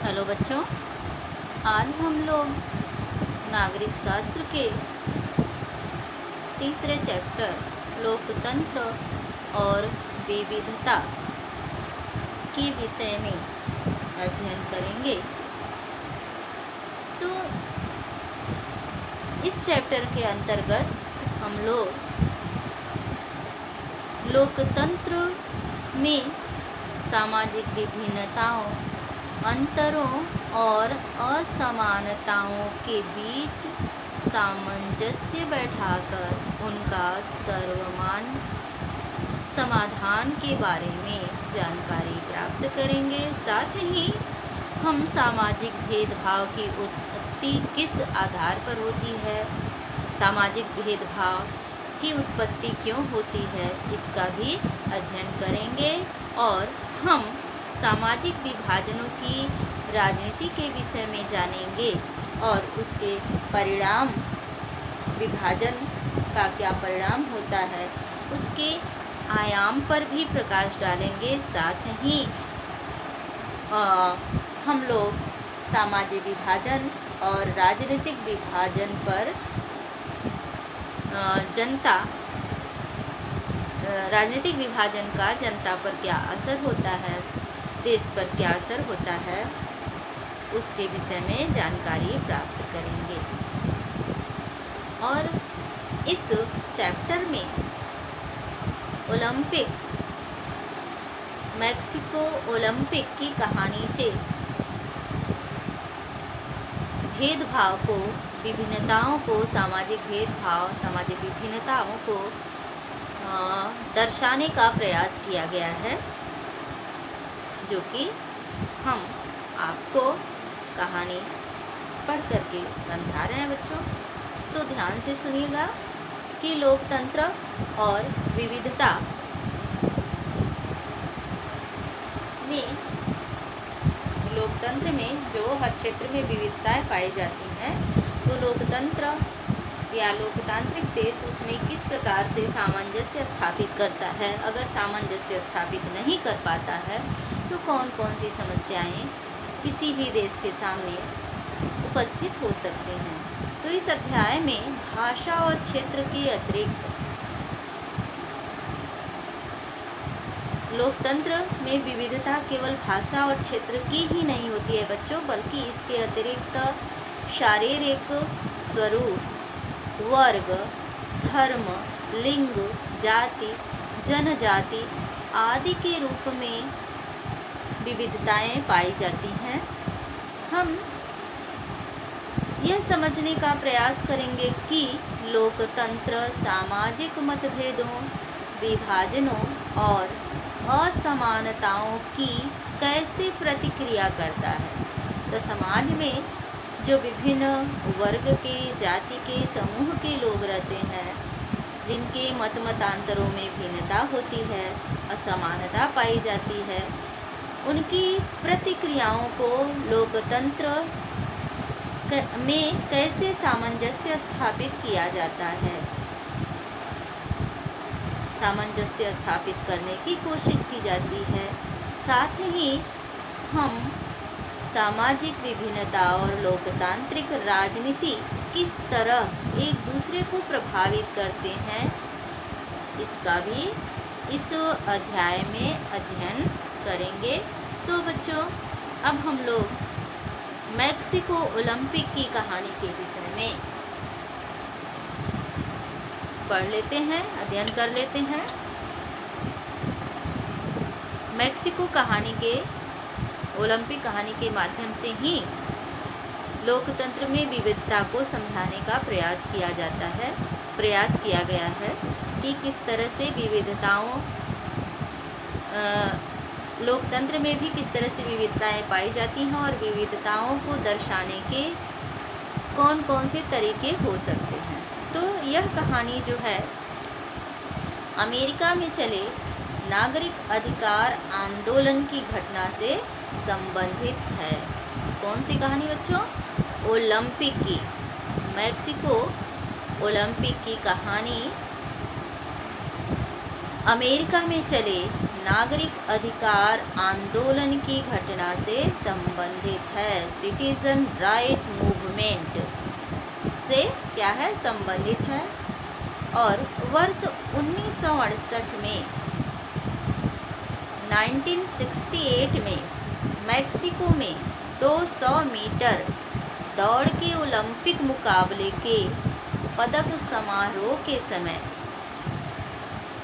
Hello बच्चों, आज हम लोग नागरिक शास्त्र के तीसरे चैप्टर लोकतंत्र और विविधता के विषय में अध्ययन करेंगे। तो इस चैप्टर के अंतर्गत हम लोग लोकतंत्र में सामाजिक विभिन्नताओं, अंतरों और असमानताओं के बीच सामंजस्य बैठाकर उनका सर्वमान्य समाधान के बारे में जानकारी प्राप्त करेंगे। साथ ही हम सामाजिक भेदभाव की उत्पत्ति किस आधार पर होती है, सामाजिक भेदभाव की उत्पत्ति क्यों होती है, इसका भी अध्ययन करेंगे। और हम सामाजिक विभाजनों की राजनीति के विषय में जानेंगे और उसके परिणाम, विभाजन का क्या परिणाम होता है, उसके आयाम पर भी प्रकाश डालेंगे। साथ ही हम लोग सामाजिक विभाजन और राजनीतिक विभाजन पर राजनीतिक विभाजन का जनता पर क्या असर होता है, देश पर क्या असर होता है, उसके विषय में जानकारी प्राप्त करेंगे। और इस चैप्टर में मैक्सिको ओलंपिक की कहानी से भेदभाव को, विभिन्नताओं को, सामाजिक भेदभाव, सामाजिक विभिन्नताओं को दर्शाने का प्रयास किया गया है, जो कि हम आपको कहानी पढ़ करके समझा रहे हैं बच्चों। तो ध्यान से सुनिएगा कि लोकतंत्र और विविधता में, लोकतंत्र में जो हर क्षेत्र में विविधताएं पाई जाती हैं, तो लोकतंत्र या लोकतांत्रिक देश उसमें किस प्रकार से सामंजस्य स्थापित करता है। अगर सामंजस्य स्थापित नहीं कर पाता है तो कौन कौन सी समस्याएं किसी भी देश के सामने उपस्थित हो सकते हैं। तो इस अध्याय में भाषा और क्षेत्र के अतिरिक्त लोकतंत्र में विविधता केवल भाषा और क्षेत्र की ही नहीं होती है बच्चों, बल्कि इसके अतिरिक्त शारीरिक स्वरूप, वर्ग, धर्म, लिंग, जाति, जनजाति आदि के रूप में विविधताएं पाई जाती हैं। हम यह समझने का प्रयास करेंगे कि लोकतंत्र सामाजिक मतभेदों, विभाजनों और असमानताओं की कैसे प्रतिक्रिया करता है। तो समाज में जो विभिन्न वर्ग के, जाति के, समूह के लोग रहते हैं, जिनके मतांतरों में भिन्नता होती है, असमानता पाई जाती है, उनकी प्रतिक्रियाओं को लोकतंत्र में कैसे सामंजस्य स्थापित किया जाता है, सामंजस्य स्थापित करने की कोशिश की जाती है। साथ ही हम सामाजिक विभिन्नता और लोकतांत्रिक राजनीति किस तरह एक दूसरे को प्रभावित करते हैं, इसका भी इस अध्याय में अध्ययन करेंगे। तो बच्चों, अब हम लोग मैक्सिको ओलंपिक की कहानी के विषय में पढ़ लेते हैं, अध्ययन कर लेते हैं। मैक्सिको कहानी के, ओलंपिक कहानी के माध्यम से ही लोकतंत्र में विविधता को समझाने का प्रयास किया जाता है, प्रयास किया गया है कि किस तरह से विविधताओं, लोकतंत्र में भी किस तरह से विविधताएं पाई जाती हैं और विविधताओं को दर्शाने के कौन कौन से तरीके हो सकते हैं। तो यह कहानी जो है अमेरिका में चले नागरिक अधिकार आंदोलन की घटना से संबंधित है। कौन सी कहानी बच्चों? ओलंपिक की, मैक्सिको ओलंपिक की कहानी अमेरिका में चले नागरिक अधिकार आंदोलन की घटना से संबंधित है। सिटीजन राइट मूवमेंट से क्या है, संबंधित है। और वर्ष 1968 में 1968 में मैक्सिको में 200 मीटर दौड़ के ओलंपिक मुकाबले के पदक समारोह के समय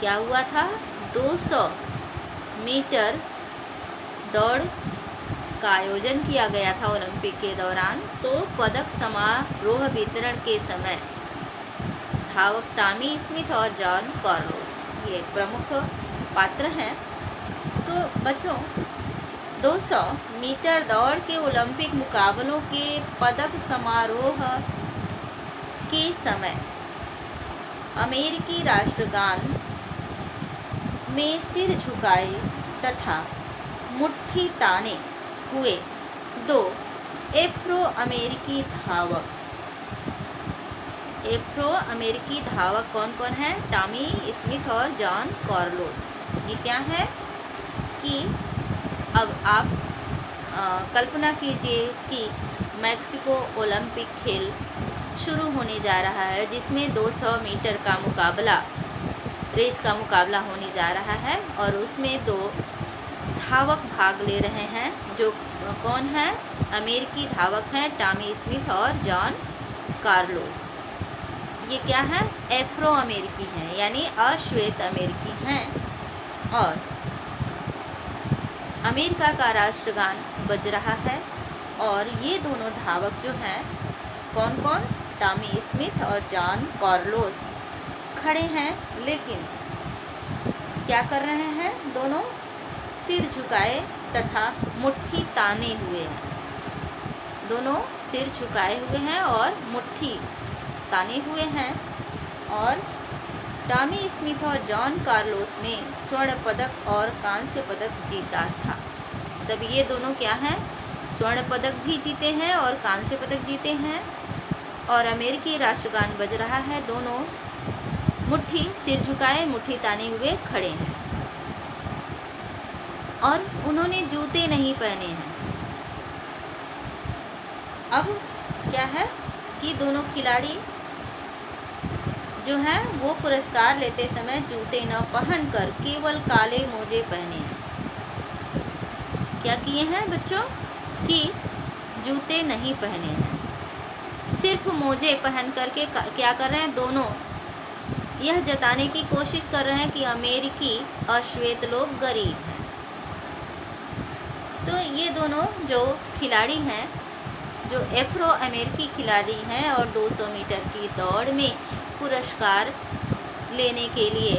क्या हुआ था, 200 मीटर दौड़ का आयोजन किया गया था ओलंपिक के दौरान। तो पदक समारोह वितरण के समय धावक टॉमी स्मिथ और जॉन कार्लोस ये प्रमुख पात्र हैं। तो बच्चों 200 मीटर दौड़ के ओलंपिक मुकाबलों के पदक समारोह के समय अमेरिकी राष्ट्रगान में सिर झुकाए तथा मुट्ठी ताने हुए दो एफ्रो अमेरिकी धावक कौन कौन हैं, टॉमी स्मिथ और जॉन कार्लोस। ये क्या है कि अब आप कल्पना कीजिए कि मैक्सिको ओलंपिक खेल शुरू होने जा रहा है, जिसमें 200 मीटर का मुकाबला, रेस का मुकाबला होने जा रहा है और उसमें दो धावक भाग ले रहे हैं, जो कौन है, अमेरिकी धावक हैं टॉमी स्मिथ और जॉन कार्लोस। ये क्या है, एफ्रो अमेरिकी हैं, यानी अश्वेत अमेरिकी हैं। और अमेरिका का राष्ट्रगान बज रहा है और ये दोनों धावक जो हैं, कौन कौन, टॉमी स्मिथ और जॉन कार्लोस खड़े हैं, लेकिन क्या कर रहे हैं, दोनों सिर झुकाए तथा मुट्ठी ताने हुए हैं। दोनों सिर झुकाए हुए हैं और मुट्ठी ताने हुए हैं। और टॉमी स्मिथ और जॉन कार्लोस ने स्वर्ण पदक और कांस्य पदक जीता था। तब ये दोनों क्या हैं, स्वर्ण पदक भी जीते हैं और कांस्य पदक जीते हैं। और अमेरिकी राष्ट्रगान बज रहा है, दोनों मुट्ठी सिर झुकाए मुट्ठी ताने हुए खड़े हैं और उन्होंने जूते नहीं पहने हैं। अब क्या है कि दोनों खिलाड़ी जो हैं वो पुरस्कार लेते समय जूते न पहनकर केवल काले मोजे पहने हैं। क्या किए हैं बच्चों कि जूते नहीं पहने हैं, सिर्फ मोजे पहन करके क्या कर रहे हैं, दोनों यह जताने की कोशिश कर रहे हैं कि अमेरिकी अश्वेत लोग गरीब हैं। तो ये दोनों जो खिलाड़ी हैं, जो एफ्रो अमेरिकी खिलाड़ी हैं और 200 मीटर की दौड़ में पुरस्कार लेने के लिए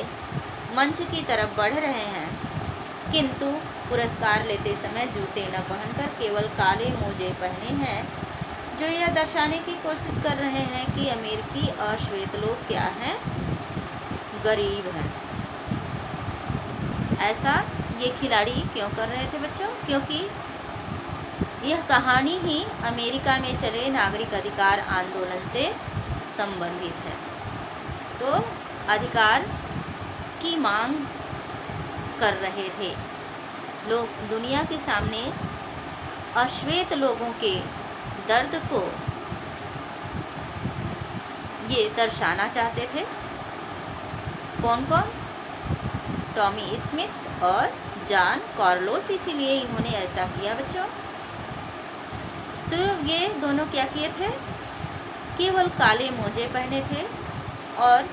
मंच की तरफ बढ़ रहे हैं, किंतु पुरस्कार लेते समय जूते न पहनकर केवल काले मोजे पहने हैं, जो यह दर्शाने की कोशिश कर रहे हैं कि अमेरिकी अश्वेत लोग क्या हैं, गरीब हैं। ऐसा ये खिलाड़ी क्यों कर रहे थे बच्चों, क्योंकि यह कहानी ही अमेरिका में चले नागरिक अधिकार आंदोलन से संबंधित है। तो अधिकार की मांग कर रहे थे लोग, दुनिया के सामने अश्वेत लोगों के दर्द को ये दर्शाना चाहते थे। कौन कौन, टॉमी स्मिथ और जॉन कार्लोस, इसीलिए इन्होंने ऐसा किया बच्चों। तो ये दोनों क्या किए थे, केवल काले मोजे पहने थे और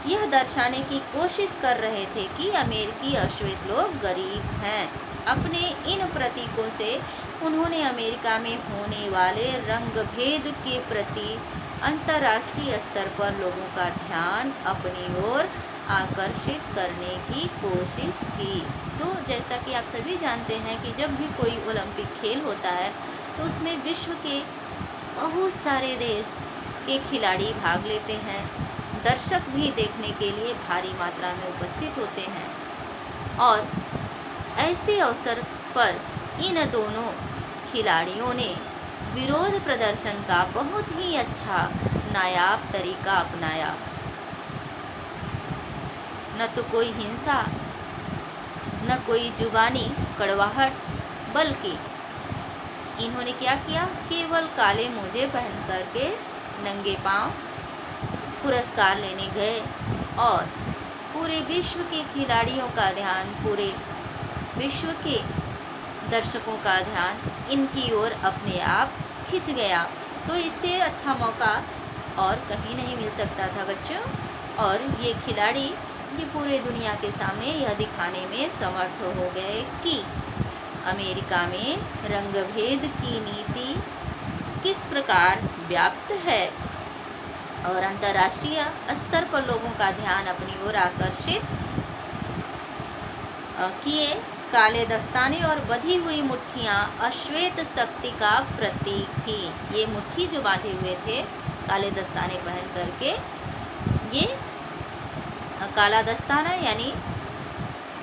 यह दर्शाने की कोशिश कर रहे थे कि अमेरिकी अश्वेत लोग गरीब हैं। अपने इन प्रतीकों से उन्होंने अमेरिका में होने वाले रंग भेद के प्रति अंतर्राष्ट्रीय स्तर पर लोगों का ध्यान अपनी ओर आकर्षित करने की कोशिश की। तो जैसा कि आप सभी जानते हैं कि जब भी कोई ओलंपिक खेल होता है तो उसमें विश्व के बहुत सारे देश के खिलाड़ी भाग लेते हैं, दर्शक भी देखने के लिए भारी मात्रा में उपस्थित होते हैं। और ऐसे अवसर पर इन दोनों खिलाड़ियों ने विरोध प्रदर्शन का बहुत ही अच्छा नायाब तरीका अपनाया। न तो कोई हिंसा, न कोई जुबानी कड़वाहट, बल्कि इन्होंने क्या किया, केवल काले मोजे पहन कर के नंगे पांव पुरस्कार लेने गए और पूरे विश्व के खिलाड़ियों का ध्यान, पूरे विश्व के दर्शकों का ध्यान इनकी ओर अपने आप खिंच गया। तो इससे अच्छा मौका और कहीं नहीं मिल सकता था बच्चों। और ये खिलाड़ी ये पूरे दुनिया के सामने यह दिखाने में समर्थ हो गए कि अमेरिका में रंगभेद की नीति किस प्रकार व्याप्त है और अंतर्राष्ट्रीय स्तर पर लोगों का ध्यान अपनी ओर आकर्षित किए। काले दस्ताने और बंधी हुई मुट्ठियाँ अश्वेत शक्ति का प्रतीक थी। ये मुट्ठी जो बांधे हुए थे काले दस्ताने पहन करके, ये काला दस्ताना यानी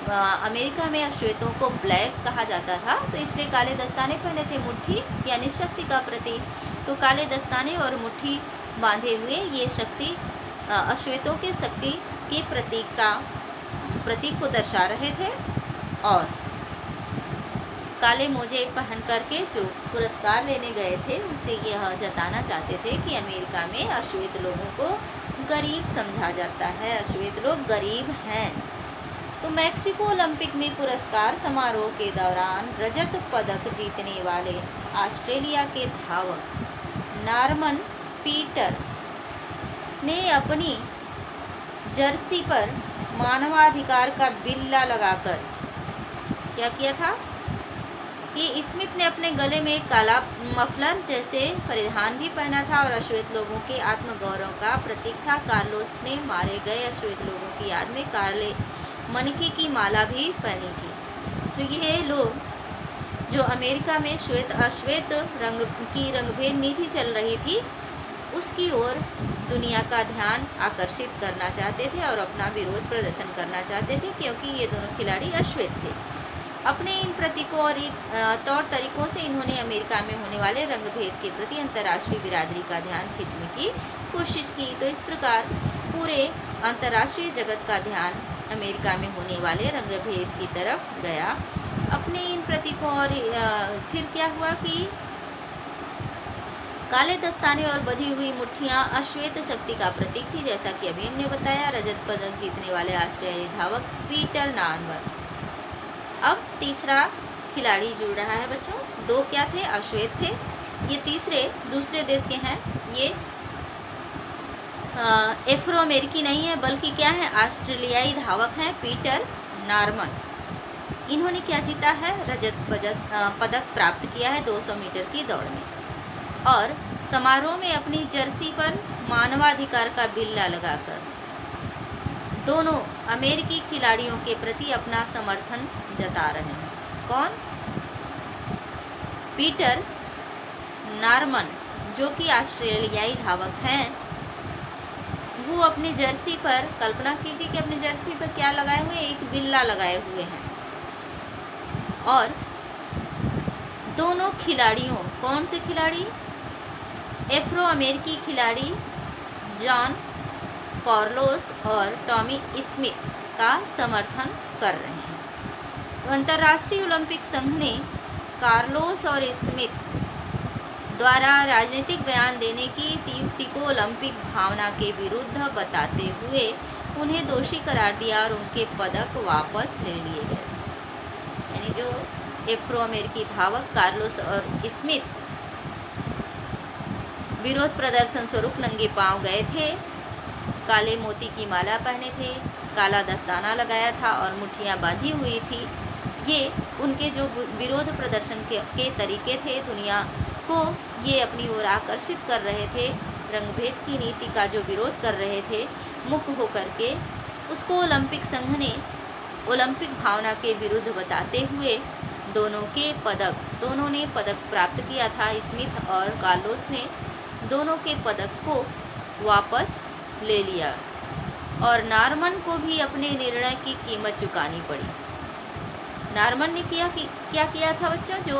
अमेरिका में अश्वेतों को ब्लैक कहा जाता था, तो इसलिए काले दस्ताने पहने थे। मुट्ठी यानी शक्ति का प्रतीक, तो काले दस्ताने और मुट्ठी बांधे हुए ये शक्ति अश्वेतों के शक्ति के प्रतीक को दर्शा रहे थे। और काले मोजे पहन करके जो पुरस्कार लेने गए थे उसे यह जताना चाहते थे कि अमेरिका में अश्वेत लोगों को गरीब समझा जाता है, अश्वेत लोग गरीब हैं। तो मैक्सिको ओलंपिक में पुरस्कार समारोह के दौरान रजत पदक जीतने वाले ऑस्ट्रेलिया के धावक नॉर्मन पीटर ने अपनी जर्सी पर मानवाधिकार का बिल्ला लगाकर क्या किया था कि स्मिथ ने अपने गले में काला मफलर जैसे परिधान भी पहना था और अश्वेत लोगों के आत्मगौरव का प्रतीक था। कार्लोस ने मारे गए अश्वेत लोगों की याद में काले मनके की माला भी पहनी थी। तो ये लोग जो अमेरिका में अश्वेत रंगभेद नीति चल रही थी उसकी ओर दुनिया का ध्यान आकर्षित करना चाहते थे और अपना विरोध प्रदर्शन करना चाहते थे, क्योंकि ये दोनों खिलाड़ी अश्वेत थे। अपने इन प्रतीकों और तौर तरीकों से इन्होंने अमेरिका में होने वाले रंगभेद के प्रति अंतर्राष्ट्रीय बिरादरी का ध्यान खींचने की कोशिश की। तो इस प्रकार पूरे अंतर्राष्ट्रीय जगत का ध्यान अमेरिका में होने वाले रंगभेद की तरफ गया। अपने इन प्रतीकों और फिर क्या हुआ कि काले दस्ताने और बंधी हुई मुट्ठियाँ अश्वेत शक्ति का प्रतीक थी, जैसा कि अभी हमने बताया। रजत पदक जीतने वाले ऑस्ट्रेलियाई धावक पीटर नॉर्मन। अब तीसरा खिलाड़ी जुड़ रहा है बच्चों। दो क्या थे, अश्वेत थे, ये दूसरे देश के हैं। ये एफ्रो अमेरिकी नहीं है बल्कि क्या है, ऑस्ट्रेलियाई धावक हैं पीटर नॉर्मन। इन्होंने क्या जीता है, रजत पदक प्राप्त किया है 200 मीटर की दौड़ में। और समारोह में अपनी जर्सी पर मानवाधिकार का बिल्ला लगाकर दोनों अमेरिकी खिलाड़ियों के प्रति अपना समर्थन जता रहे हैं। कौन, पीटर नॉर्मन जो कि ऑस्ट्रेलियाई धावक हैं, वो अपनी जर्सी पर, कल्पना कीजिए कि अपनी जर्सी पर क्या लगाए हुए, एक बिल्ला लगाए हुए हैं। और दोनों खिलाड़ियों, कौन से खिलाड़ी, एफ्रो अमेरिकी खिलाड़ी जॉन कार्लोस और टॉमी स्मिथ का समर्थन कर रहे हैं। तो अंतर्राष्ट्रीय ओलंपिक संघ ने कार्लोस और स्मिथ द्वारा राजनीतिक बयान देने की इस युक्ति को ओलंपिक भावना के विरुद्ध बताते हुए उन्हें दोषी करार दिया और उनके पदक वापस ले लिए गए। यानी जो एफ्रो अमेरिकी धावक कार्लोस और स्मिथ विरोध प्रदर्शन स्वरूप नंगे पांव गए थे, काले मोती की माला पहने थे, काला दस्ताना लगाया था और मुट्ठियाँ बांधी हुई थी। ये उनके जो विरोध प्रदर्शन के तरीके थे, दुनिया को ये अपनी ओर आकर्षित कर रहे थे, रंगभेद की नीति का जो विरोध कर रहे थे मुक्त होकर के, उसको ओलंपिक संघ ने ओलंपिक भावना के विरुद्ध बताते हुए दोनों ने पदक प्राप्त किया था। स्मिथ और कार्लोस ने दोनों के पदक को वापस ले लिया और नॉर्मन को भी अपने निर्णय की कीमत चुकानी पड़ी। नॉर्मन ने क्या किया था बच्चों, जो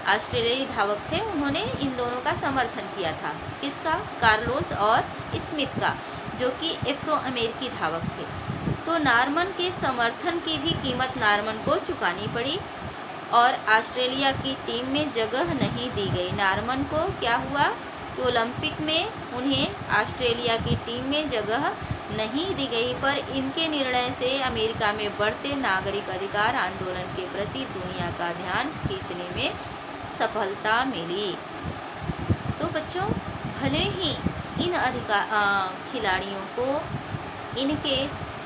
ऑस्ट्रेलियाई धावक थे उन्होंने इन दोनों का समर्थन किया था। किसका, कार्लोस और स्मिथ का, जो कि एफ्रो अमेरिकी धावक थे। तो नारमन के समर्थन की भी कीमत नारमन को चुकानी पड़ी और ऑस्ट्रेलिया की टीम में जगह नहीं दी गई। नारमन को क्या हुआ कि ओलंपिक में उन्हें ऑस्ट्रेलिया की टीम में जगह नहीं दी गई, पर इनके निर्णय से अमेरिका में बढ़ते नागरिक अधिकार आंदोलन के प्रति दुनिया का ध्यान खींचने में सफलता मिली। तो बच्चों, भले ही इन खिलाड़ियों को इनके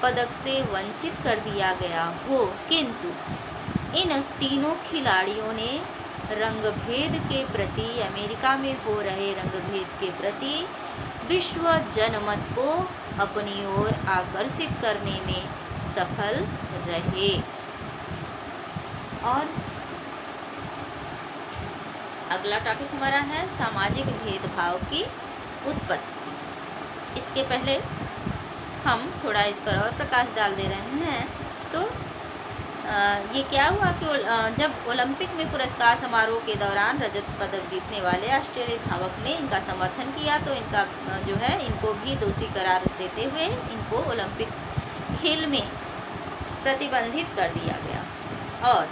पदक से वंचित कर दिया गया हो, किंतु इन तीनों खिलाड़ियों ने रंगभेद के प्रति, अमेरिका में हो रहे रंगभेद के प्रति विश्व जनमत को अपनी ओर आकर्षित करने में सफल रहे। और अगला टॉपिक हमारा है सामाजिक भेदभाव की उत्पत्ति। इसके पहले हम थोड़ा इस पर और प्रकाश डाल दे रहे हैं। तो ये क्या हुआ कि जब ओलंपिक में पुरस्कार समारोह के दौरान रजत पदक जीतने वाले ऑस्ट्रेलियाई धावक ने इनका समर्थन किया, तो इनका जो है इनको भी दोषी करार देते हुए इनको ओलंपिक खेल में प्रतिबंधित कर दिया गया। और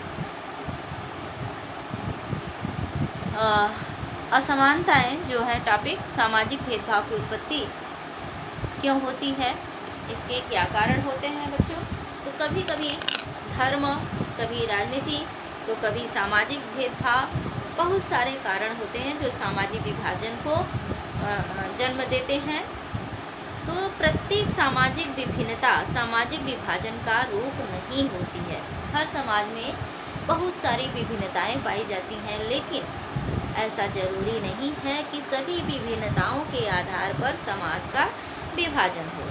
असमानताएं जो है टॉपिक, सामाजिक भेदभाव की उत्पत्ति क्यों होती है, इसके क्या कारण होते हैं बच्चों। तो कभी कभी धर्म, कभी राजनीति, तो कभी सामाजिक भेदभाव, बहुत सारे कारण होते हैं जो सामाजिक विभाजन को जन्म देते हैं। तो प्रत्येक सामाजिक विभिन्नता सामाजिक विभाजन का रूप नहीं होती है। हर समाज में बहुत सारी विभिन्नताएं पाई जाती हैं, लेकिन ऐसा जरूरी नहीं है कि सभी विभिन्नताओं के आधार पर समाज का विभाजन हो,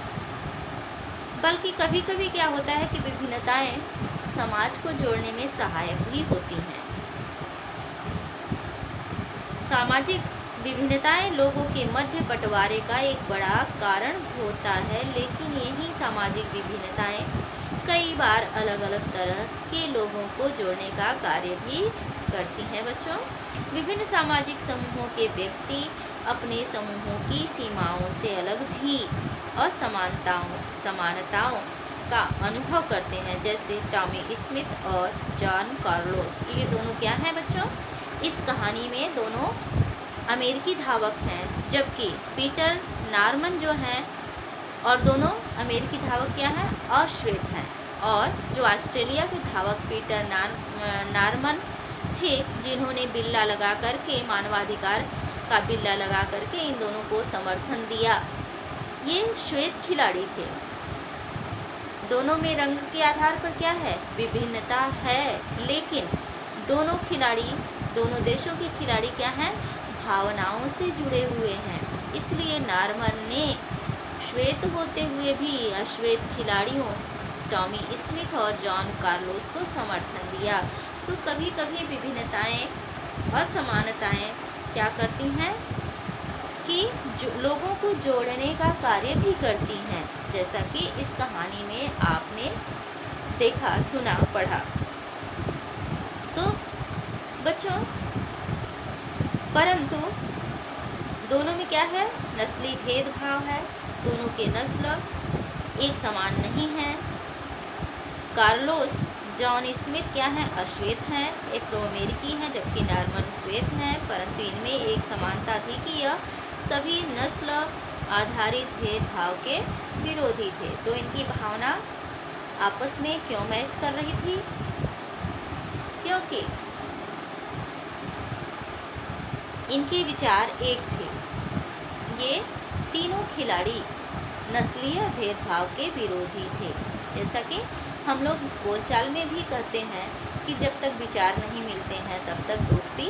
बल्कि कभी कभी क्या होता है कि विभिन्नताएं समाज को जोड़ने में सहायक भी होती हैं। सामाजिक विभिन्नताएं लोगों के मध्य बंटवारे का एक बड़ा कारण होता है, लेकिन यही सामाजिक विभिन्नताएं कई बार अलग अलग तरह के लोगों को जोड़ने का कार्य भी करती हैं बच्चों। विभिन्न सामाजिक समूहों के व्यक्ति अपने समूहों की सीमाओं से अलग भी समानताओं का अनुभव करते हैं, जैसे टॉमी स्मिथ और जॉन कार्लोस। ये दोनों क्या हैं बच्चों, इस कहानी में दोनों अमेरिकी धावक हैं, जबकि पीटर नारमन जो हैं, और दोनों अमेरिकी धावक क्या हैं, अश्वेत हैं। और जो ऑस्ट्रेलिया के धावक पीटर नारमन थे, जिन्होंने बिल्ला लगा करके मानवाधिकार का बिल्ला लगा करके इन दोनों को समर्थन दिया, ये श्वेत खिलाड़ी थे। दोनों में रंग के आधार पर क्या है, विभिन्नता है, लेकिन दोनों खिलाड़ी, दोनों देशों के खिलाड़ी क्या हैं, भावनाओं से जुड़े हुए हैं। इसलिए नारमन ने श्वेत होते हुए भी अश्वेत खिलाड़ियों टॉमी स्मिथ और जॉन कार्लोस को समर्थन दिया। तो कभी कभी विभिन्नताएं, असमानताएं क्या करती हैं कि लोगों को जोड़ने का कार्य भी करती हैं, जैसा कि इस कहानी में आपने देखा, सुना, पढ़ा। तो बच्चों, परंतु दोनों में क्या है, नस्ली भेदभाव है, दोनों के नस्ल एक समान नहीं है। कार्लोस जॉन स्मिथ क्या है, अश्वेत हैं, एफ्रो अमेरिकी हैं, जबकि नारमन श्वेत हैं, परंतु इनमें एक समानता थी कि यह सभी नस्ल आधारित भेदभाव के विरोधी थे। तो इनकी भावना आपस में क्यों मैच कर रही थी, क्योंकि इनके विचार एक थे। ये तीनों खिलाड़ी नस्लीय भेदभाव के विरोधी थे। जैसा कि हम लोग बोलचाल में भी कहते हैं कि जब तक विचार नहीं मिलते हैं तब तक दोस्ती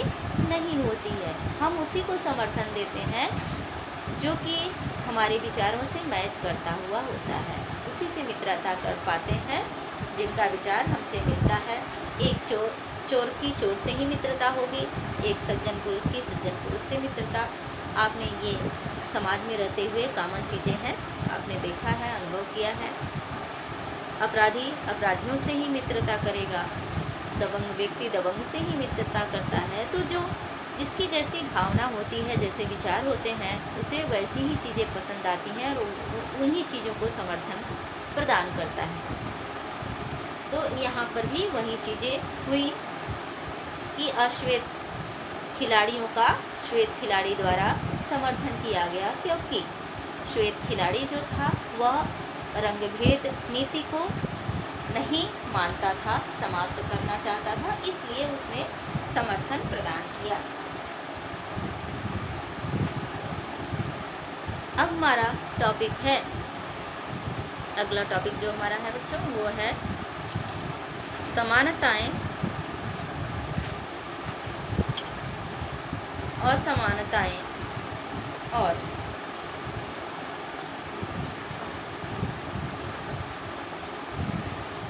नहीं होती है। हम उसी को समर्थन देते हैं जो कि हमारे विचारों से मैच करता हुआ होता है, उसी से मित्रता कर पाते हैं जिनका विचार हमसे मिलता है। एक चोर की चोर से ही मित्रता होगी, एक सज्जन पुरुष की सज्जन पुरुष से मित्रता। आपने ये समाज में रहते हुए कॉमन चीज़ें हैं, आपने देखा है, अनुभव किया है। अपराधी अपराधियों से ही मित्रता करेगा, दबंग व्यक्ति दबंग से ही मित्रता करता है। तो जो जिसकी जैसी भावना होती है, जैसे विचार होते हैं, उसे वैसी ही चीज़ें पसंद आती हैं और उन्हीं चीज़ों को समर्थन प्रदान करता है। तो यहाँ पर भी वही चीज़ें हुई कि अश्वेत खिलाड़ियों का श्वेत खिलाड़ी द्वारा समर्थन किया गया, क्योंकि श्वेत खिलाड़ी जो था वह रंगभेद नीति को नहीं मानता था, समाप्त करना चाहता था, इसलिए उसने समर्थन प्रदान किया। अब हमारा टॉपिक है, अगला टॉपिक जो हमारा है बच्चों वो है समानताएं, असमानताएं और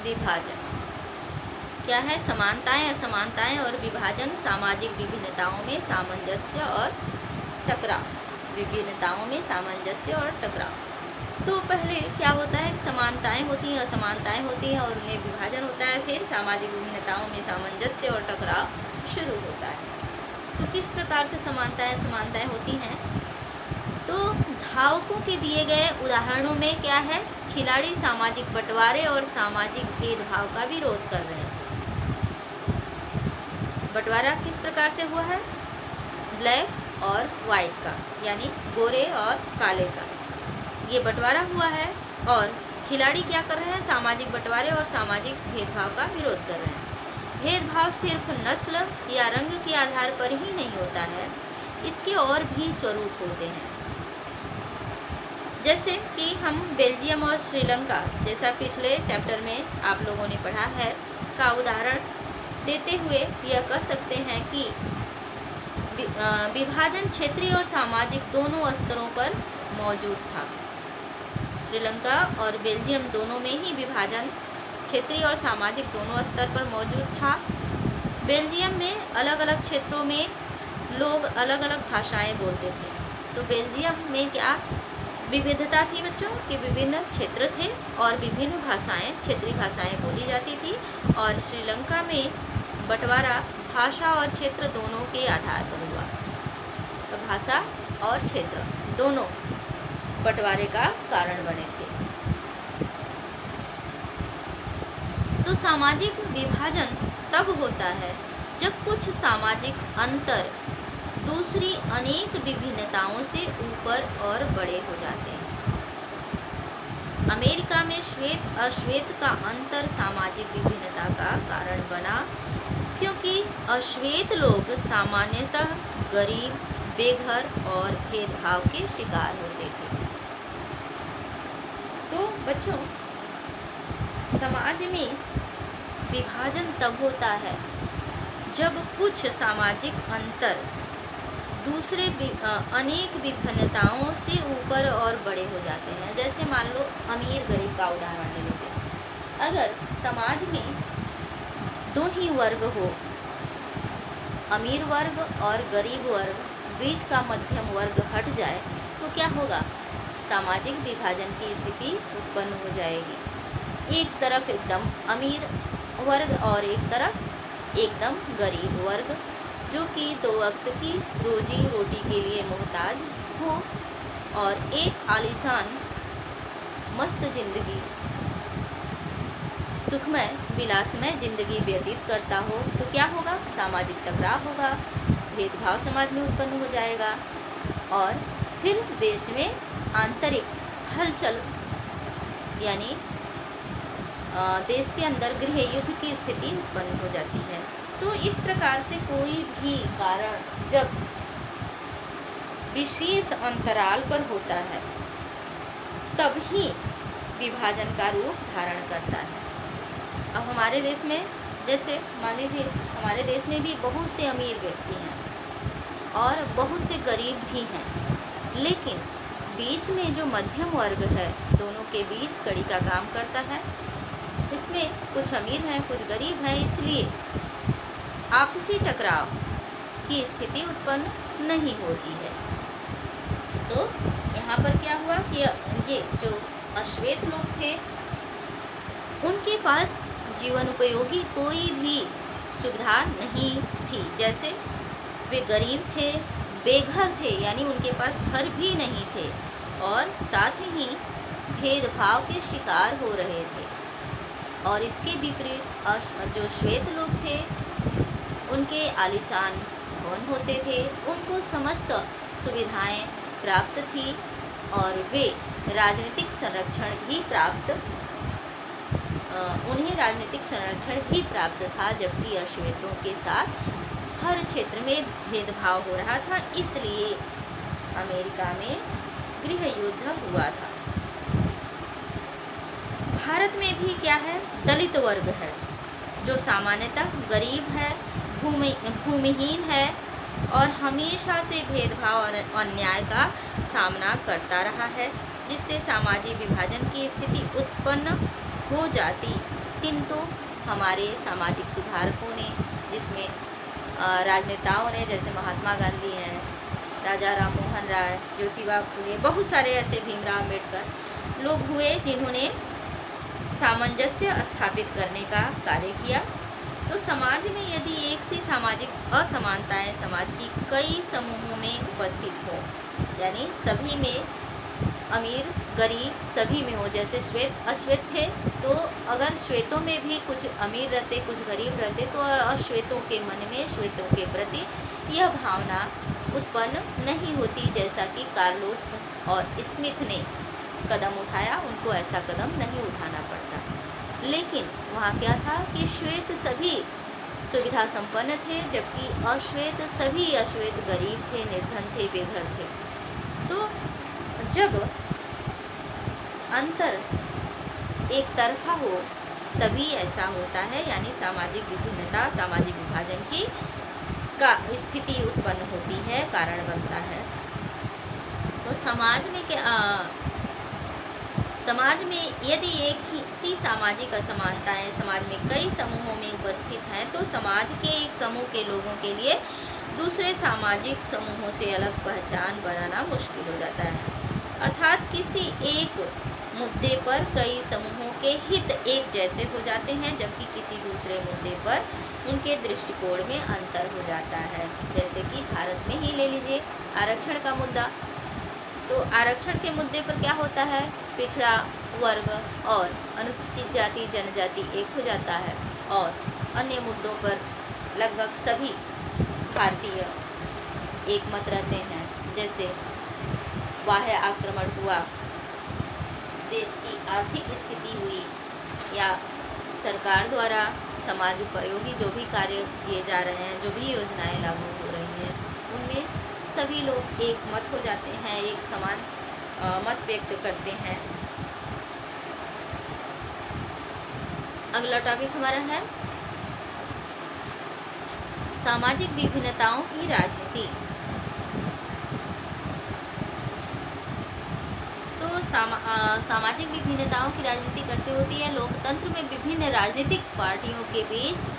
विभाजन। क्या है? समानताएं, असमानताएं और विभाजन सामाजिक विभिन्नताओं में सामंजस्य और टकराव। विभिन्नताओं में सामंजस्य और टकराव। तो पहले क्या होता है? समानताएं होती हैं, असमानताएं होती हैं और उनमें विभाजन होता है, फिर सामाजिक विभिन्नताओं में सामंजस्य और टकराव शुरू होता है। तो किस प्रकार से समानताएं असमानताएं होती हैं? तो धावकों के दिए गए उदाहरणों में क्या है? खिलाड़ी सामाजिक बंटवारे और सामाजिक भेदभाव का विरोध कर रहे हैं। बंटवारा किस प्रकार से हुआ है? ब्लैक और वाइट का, यानी गोरे और काले का, ये बंटवारा हुआ है। और खिलाड़ी क्या कर रहे हैं? सामाजिक बंटवारे और सामाजिक भेदभाव का विरोध कर रहे हैं। भेदभाव सिर्फ नस्ल या रंग के आधार पर ही नहीं होता है, इसके और भी स्वरूप होते हैं। जैसे कि हम बेल्जियम और श्रीलंका, जैसा पिछले चैप्टर में आप लोगों ने पढ़ा है, का उदाहरण देते हुए यह कह सकते हैं कि विभाजन क्षेत्रीय और सामाजिक दोनों स्तरों पर मौजूद था। श्रीलंका और बेल्जियम दोनों में ही विभाजन क्षेत्रीय और सामाजिक दोनों स्तर पर मौजूद था। बेल्जियम में अलग अलग क्षेत्रों में लोग अलग अलग भाषाएं बोलते थे। तो बेल्जियम में क्या विविधता थी बच्चों कि विभिन्न क्षेत्र थे और विभिन्न भाषाएं, क्षेत्रीय भाषाएं बोली जाती थी। और श्रीलंका में बंटवारा भाषा और क्षेत्र दोनों के आधार पर हुआ। तो भाषा और क्षेत्र दोनों बंटवारे का कारण बने थे। तो सामाजिक विभाजन तब होता है जब कुछ सामाजिक अंतर दूसरी अनेक विभिन्नताओं से ऊपर और बड़े हो जाते हैं। अमेरिका में श्वेत अश्वेत का अंतर सामाजिक विभिन्नता का कारण बना, क्योंकि अश्वेत लोग सामान्यतः गरीब, बेघर और भेदभाव के शिकार होते थे। तो बच्चों, समाज में विभाजन तब होता है जब कुछ सामाजिक अंतर दूसरे अनेक विभिन्नताओं से ऊपर और बड़े हो जाते हैं। जैसे मान लो अमीर गरीब का उदाहरण ले लेते हैं। अगर समाज में दो ही वर्ग हो, अमीर वर्ग और गरीब वर्ग, बीच का मध्यम वर्ग हट जाए तो क्या होगा? सामाजिक विभाजन की स्थिति उत्पन्न हो जाएगी। एक तरफ एकदम अमीर वर्ग और एक तरफ एकदम गरीब वर्ग, जो कि दो वक्त की रोजी रोटी के लिए मोहताज हो और एक आलीशान मस्त जिंदगी, सुखमय विलासमय जिंदगी व्यतीत करता हो, तो क्या होगा? सामाजिक टकराव होगा, भेदभाव समाज में उत्पन्न हो जाएगा और फिर देश में आंतरिक हलचल, यानी देश के अंदर गृह युद्ध की स्थिति उत्पन्न हो जाती है। तो इस प्रकार से कोई भी कारण जब विशेष अंतराल पर होता है तब ही विभाजन का रूप धारण करता है। अब हमारे देश में, जैसे मान लीजिए हमारे देश में भी बहुत से अमीर व्यक्ति हैं और बहुत से गरीब भी हैं, लेकिन बीच में जो मध्यम वर्ग है, दोनों के बीच कड़ी का काम करता है। इसमें कुछ अमीर हैं, कुछ गरीब हैं, इसलिए आपसी टकराव की स्थिति उत्पन्न नहीं होती है। तो यहाँ पर क्या हुआ कि ये जो अश्वेत लोग थे, उनके पास जीवन उपयोगी कोई भी सुविधा नहीं थी। जैसे वे गरीब थे, बेघर थे, यानी उनके पास घर भी नहीं थे, और साथ ही भेदभाव के शिकार हो रहे थे। और इसके विपरीत जो श्वेत लोग थे उनके आलीशान भवन होते थे, उनको समस्त सुविधाएं प्राप्त थी और वे राजनीतिक संरक्षण भी प्राप्त उन्हें राजनीतिक संरक्षण भी प्राप्त था, जबकि अश्वेतों के साथ हर क्षेत्र में भेदभाव हो रहा था। इसलिए अमेरिका में गृह युद्ध हुआ था। भारत में भी क्या है, दलित वर्ग है जो सामान्यतः गरीब है, भूमिहीन है और हमेशा से भेदभाव और अन्याय का सामना करता रहा है, जिससे सामाजिक विभाजन की स्थिति उत्पन्न हो जाती। किंतु हमारे सामाजिक सुधारकों ने, जिसमें राजनेताओं ने, जैसे महात्मा गांधी हैं, राजा राम मोहन राय, ज्योतिबा फुले, बहुत सारे ऐसे, भीमराव अम्बेडकर लोग हुए जिन्होंने सामंजस्य स्थापित करने का कार्य किया। तो समाज में यदि एक सी सामाजिक असमानताएं समाज की कई समूहों में उपस्थित हो, यानी सभी में, अमीर गरीब सभी में हो, जैसे श्वेत अश्वेत थे, तो अगर श्वेतों में भी कुछ अमीर रहते कुछ गरीब रहते तो अश्वेतों के मन में श्वेतों के प्रति यह भावना उत्पन्न नहीं होती, जैसा कि कार्लोस और स्मिथ ने कदम उठाया, उनको ऐसा कदम नहीं उठाना पड़ता। लेकिन वहाँ क्या था कि श्वेत सभी सुविधा संपन्न थे, जबकि सभी अश्वेत गरीब थे, निर्धन थे, बेघर थे। तो जब अंतर एक तरफा हो तभी ऐसा होता है, यानी सामाजिक विभिन्नता, सामाजिक विभाजन की का स्थिति उत्पन्न होती है, कारण बनता है। तो समाज में यदि एक ही सी सामाजिक असमानताएं समाज में कई समूहों में उपस्थित हैं, तो समाज के एक समूह के लोगों के लिए दूसरे सामाजिक समूहों से अलग पहचान बनाना मुश्किल हो जाता है। अर्थात किसी एक मुद्दे पर कई समूहों के हित एक जैसे हो जाते हैं, जबकि किसी दूसरे मुद्दे पर उनके दृष्टिकोण में अंतर हो जाता है। जैसे कि भारत में ही ले लीजिए आरक्षण का मुद्दा। तो आरक्षण के मुद्दे पर क्या होता है, पिछड़ा वर्ग और अनुसूचित जाति जनजाति एक हो जाता है, और अन्य मुद्दों पर लगभग सभी भारतीय एक मत रहते हैं। जैसे बाह्य आक्रमण हुआ, देश की आर्थिक स्थिति हुई, या सरकार द्वारा समाज उपयोगी जो भी कार्य किए जा रहे हैं, जो भी योजनाएं लागू हो रही हैं, उनमें सभी लोग एक मत हो जाते हैं, एक समान मत व्यक्त करते हैं। अगला टॉपिक हमारा है सामाजिक विभिन्नताओं की राजनीति। तो सामाजिक विभिन्नताओं की राजनीति कैसे होती है? लोकतंत्र में विभिन्न राजनीतिक पार्टियों के बीच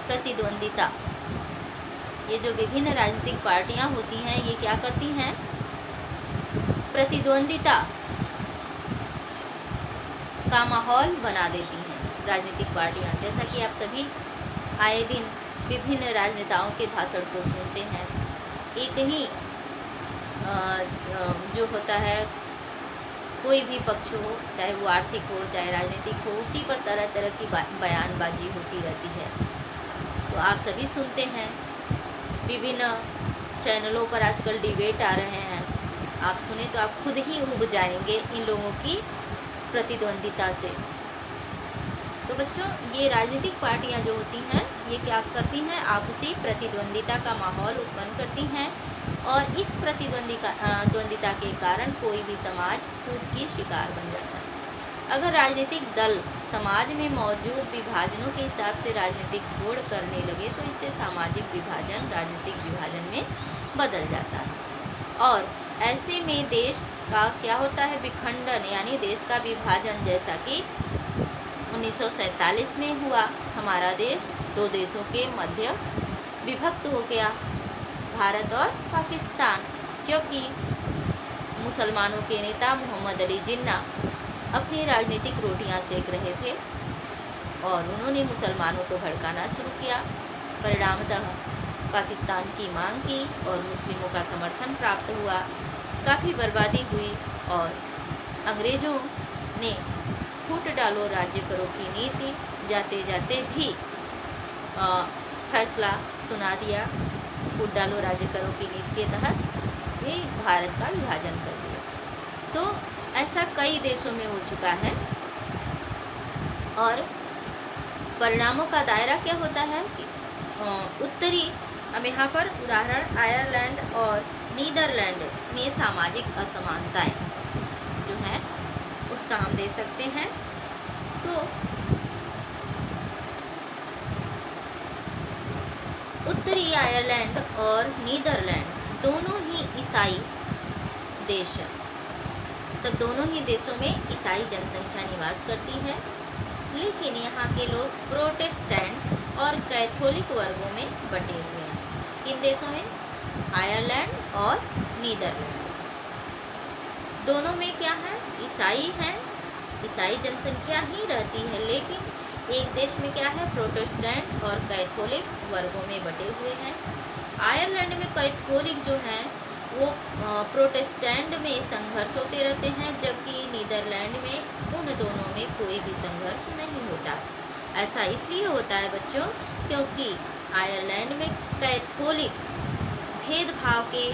प्रतिद्वंदिता। ये जो विभिन्न राजनीतिक पार्टियां होती हैं, ये क्या करती हैं? प्रतिद्वंदिता का माहौल बना देती हैं राजनीतिक पार्टियां। जैसा कि आप सभी आए दिन विभिन्न राजनेताओं के भाषण को सुनते हैं। एक ही जो होता है, कोई भी पक्ष हो, चाहे वो आर्थिक हो चाहे राजनीतिक हो, उसी पर तरह तरह की बयानबाजी होती रहती है। तो आप सभी सुनते हैं, विभिन्न चैनलों पर आजकल डिबेट आ रहे हैं। आप सुने तो आप खुद ही उब जाएंगे इन लोगों की प्रतिद्वंदिता से। तो बच्चों, ये राजनीतिक पार्टियां जो होती हैं, ये क्या करती हैं? आपसी प्रतिद्वंदिता का माहौल उत्पन्न करती हैं, और इस द्वंदिता के कारण कोई भी समाज फूट की शिकार बन जाता है। अगर राजनीतिक दल समाज में मौजूद विभाजनों के हिसाब से राजनीतिक होड़ करने लगे, तो इससे सामाजिक विभाजन राजनीतिक विभाजन में बदल जाता है, और ऐसे में देश का क्या होता है? विखंडन, यानी देश का विभाजन। जैसा कि 1947 में हुआ, हमारा देश दो देशों के मध्य विभक्त हो गया, भारत और पाकिस्तान, क्योंकि मुसलमानों के नेता मोहम्मद अली जिन्ना अपनी राजनीतिक रोटियां सेक रहे थे और उन्होंने मुसलमानों को भड़काना शुरू किया। परिणामतः पाकिस्तान की मांग की और मुस्लिमों का समर्थन प्राप्त हुआ, काफ़ी बर्बादी हुई और अंग्रेज़ों ने फूट डालो राज्य करो की नीति जाते जाते भी फैसला सुना दिया। फूट डालो राज्य करो की नीति के तहत ये भारत का विभाजन कर दिया। तो ऐसा कई देशों में हो चुका है। और परिणामों का दायरा क्या होता है? उत्तरी, अब यहाँ पर उदाहरण आयरलैंड और नीदरलैंड में सामाजिक असमानताएं जो है उसका हम दे सकते हैं। तो उत्तरी आयरलैंड और नीदरलैंड दोनों ही ईसाई देश हैं। तब दोनों ही देशों में ईसाई जनसंख्या निवास करती है, लेकिन यहाँ के लोग प्रोटेस्टेंट और कैथोलिक वर्गों में बटे हुए हैं। किन देशों में? आयरलैंड और नीदरलैंड। दोनों में क्या है? ईसाई हैं, ईसाई जनसंख्या ही रहती है, लेकिन एक देश में क्या है? प्रोटेस्टेंट और कैथोलिक वर्गों में बटे हुए हैं। आयरलैंड में कैथोलिक जो हैं वो प्रोटेस्टेंट में संघर्ष होते रहते हैं, जबकि नीदरलैंड में उन दोनों में कोई भी संघर्ष नहीं होता। ऐसा इसलिए होता है बच्चों क्योंकि आयरलैंड में कैथोलिक भेदभाव के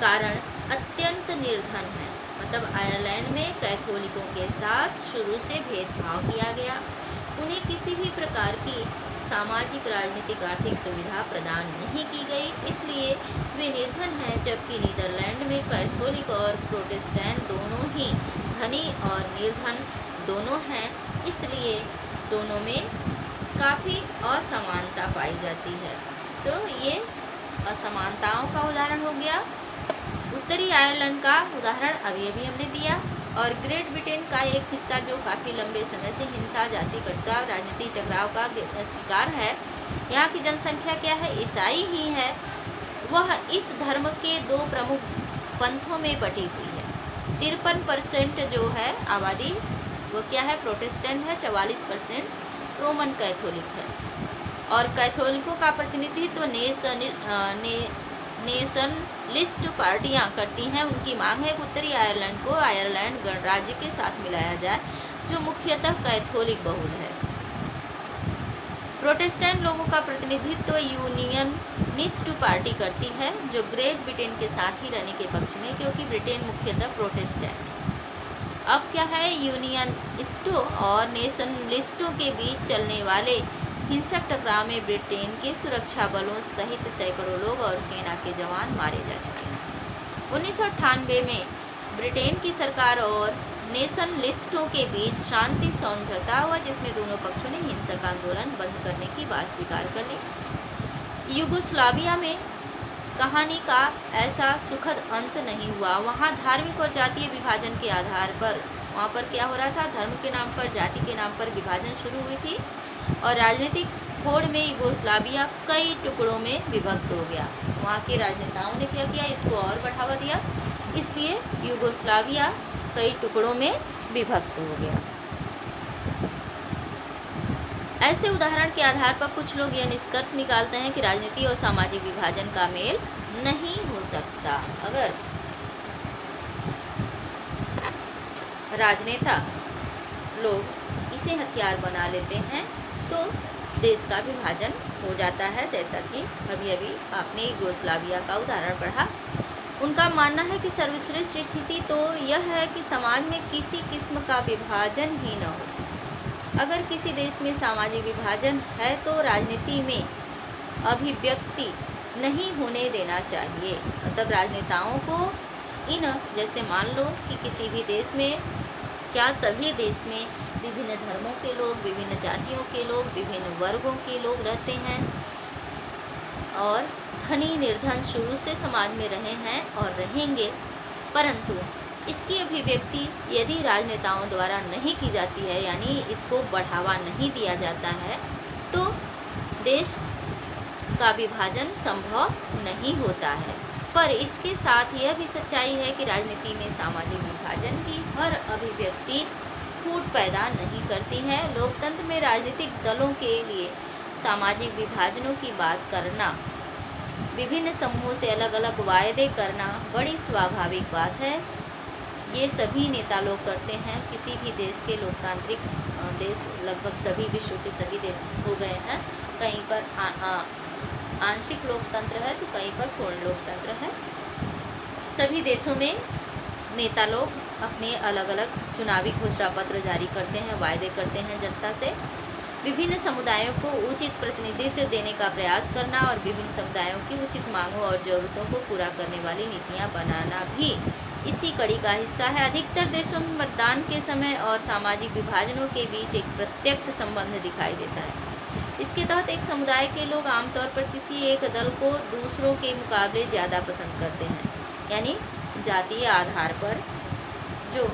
कारण अत्यंत निर्धन है। मतलब आयरलैंड में कैथोलिकों के साथ शुरू से भेदभाव किया गया। उन्हें किसी भी प्रकार की सामाजिक, राजनीतिक, आर्थिक सुविधा प्रदान नहीं की गई, इसलिए वे निर्धन हैं। जबकि नीदरलैंड में कैथोलिक और प्रोटेस्टेंट दोनों ही धनी और निर्धन दोनों हैं, इसलिए दोनों में काफ़ी असमानता पाई जाती है। तो ये असमानताओं का उदाहरण हो गया। उत्तरी आयरलैंड का उदाहरण अभी अभी हमने दिया। और ग्रेट ब्रिटेन का एक हिस्सा जो काफ़ी लंबे समय से हिंसा, जाति कटुता और राजनीतिक टकराव का शिकार है, यहाँ की जनसंख्या क्या है? ईसाई ही है। वह इस धर्म के दो प्रमुख पंथों में बटी हुई है। 53% जो है आबादी वो क्या है? प्रोटेस्टेंट है, 44% रोमन कैथोलिक है। और कैथोलिकों का प्रतिनिधित्व नेशनलिस्ट पार्टियां करती हैं। उनकी मांग है कि उत्तरी आयरलैंड को आयरलैंड गणराज्य के साथ मिलाया जाए, जो मुख्यतः कैथोलिक बहुल है। प्रोटेस्टेंट लोगों का प्रतिनिधित्व यूनियनिस्ट पार्टी करती है, जो ग्रेट ब्रिटेन के साथ ही रहने के पक्ष में, क्योंकि ब्रिटेन मुख्यतः प्रोटेस्टेंट है। अब क्या है? यूनियनिस्टों और नेशनलिस्टों के बीच चलने वाले हिंसक टकराव में ब्रिटेन के सुरक्षा बलों सहित सैकड़ों लोग और सेना के जवान मारे जा चुके हैं। 1998 में ब्रिटेन की सरकार और नेशनलिस्टों के बीच शांति समझौता हुआ, जिसमें दोनों पक्षों ने हिंसक आंदोलन बंद करने की बात स्वीकार कर ली। यूगोस्लाविया में कहानी का ऐसा सुखद अंत नहीं हुआ। वहाँ धार्मिक और जातीय विभाजन के आधार पर वहाँ पर क्या हो रहा था? धर्म के नाम पर, जाति के नाम पर विभाजन शुरू हुई थी और राजनीतिक होड़ में यूगोस्लाविया कई टुकड़ों में विभक्त हो गया। वहाँ के राजनेताओं ने क्या किया? इसको और बढ़ावा दिया, इसलिए यूगोस्लाविया कई टुकड़ों में विभक्त हो गया। ऐसे उदाहरण के आधार पर कुछ लोग यह निष्कर्ष निकालते हैं कि राजनीति और सामाजिक विभाजन का मेल नहीं हो सकता। अगर राजनेता लोग इसे हथियार बना लेते हैं तो देश का विभाजन हो जाता है, जैसा कि अभी अभी आपने यूगोस्लाविया का उदाहरण पढ़ा। उनका मानना है कि सर्वश्रेष्ठ स्थिति तो यह है कि समाज में किसी किस्म का विभाजन ही न हो। अगर किसी देश में सामाजिक विभाजन है तो राजनीति में अभिव्यक्ति नहीं होने देना चाहिए। मतलब राजनेताओं को जैसे मान लो कि किसी भी देश में, क्या सभी देश में विभिन्न धर्मों के लोग, विभिन्न जातियों के लोग, विभिन्न वर्गों के लोग रहते हैं और धनी निर्धन शुरू से समाज में रहे हैं और रहेंगे, परंतु इसकी अभिव्यक्ति यदि राजनेताओं द्वारा नहीं की जाती है, यानी इसको बढ़ावा नहीं दिया जाता है, तो देश का विभाजन संभव नहीं होता है। पर इसके साथ यह भी सच्चाई है कि राजनीति में सामाजिक विभाजन की हर अभिव्यक्ति फूट पैदा नहीं करती है। लोकतंत्र में राजनीतिक दलों के लिए सामाजिक विभाजनों की बात करना, विभिन्न समूहों से अलग अलग वायदे करना बड़ी स्वाभाविक बात है। ये सभी नेता लोग करते हैं। किसी भी देश के लोकतांत्रिक देश, लगभग सभी विश्व के सभी देश हो गए हैं, कहीं पर आंशिक लोकतंत्र है तो कहीं पर पूर्ण लोकतंत्र है। सभी देशों में नेता लोग अपने अलग अलग चुनावी घोषणा पत्र जारी करते हैं, वायदे करते हैं जनता से। विभिन्न समुदायों को उचित प्रतिनिधित्व देने का प्रयास करना और विभिन्न समुदायों की उचित मांगों और ज़रूरतों को पूरा करने वाली नीतियां बनाना भी इसी कड़ी का हिस्सा है। अधिकतर देशों में मतदान के समय और सामाजिक विभाजनों के बीच एक प्रत्यक्ष संबंध दिखाई देता है। इसके तहत एक समुदाय के लोग आमतौर पर किसी एक दल को दूसरों के मुकाबले ज़्यादा पसंद करते हैं, यानी जातीय आधार पर। जो